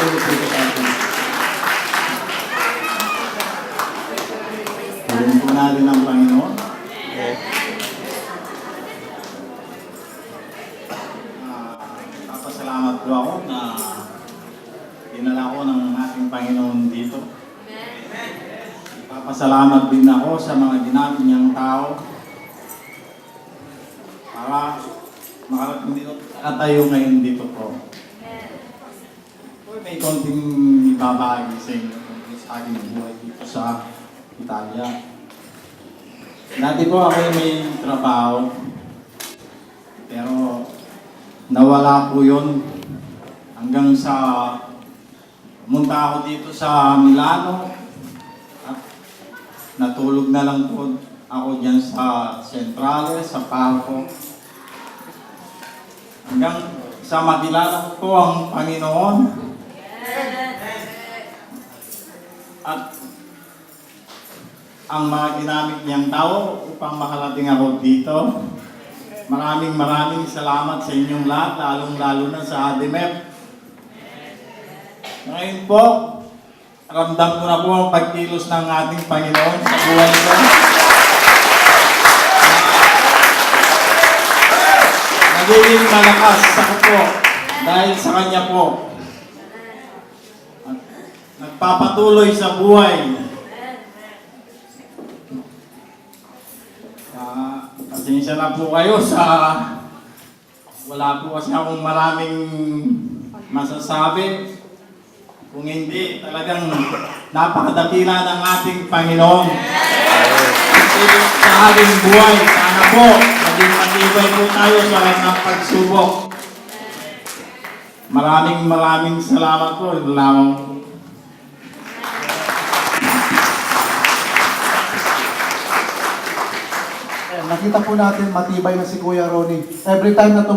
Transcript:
Tulog po sa atin. Tulog po natin ang Panginoon. Papasalamat po ako na dinala ko ng ating Panginoon dito. Papasalamat din ako sa mga ginamit niyang tao para makarating dito at tayo ngayon dito po. May konting ibabahagi sa inyo sa aking buhay dito sa Italia. Dati po ako may trabaho, pero nawala po yun hanggang sa pumunta ako dito sa Milano at natulog na lang po ako dyan sa Centrale, sa Parco. Hanggang sa makilala ko ang Panginoon at ang mga ginamit niyang tao upang makalating ako dito. Maraming salamat sa inyong lahat, lalong-lalo na sa ADMEP. Ngayon po, ramdam ko na po ang pagkilos ng ating Panginoon sa buhay ko. Nagiging malakas ako po dahil sa Kanya po. At nagpapatuloy sa buhay. Pasensya na po kayo sa wala po kasi akong maraming masasabi. Kung hindi, talagang napakadakila ng ating Panginoon. Sa ating buhay, sana po, maging matibay po tayo sa lahat ng pagsubok. Maraming salamat po. Nakita po natin matibay na si Kuya Ronnie. Every time na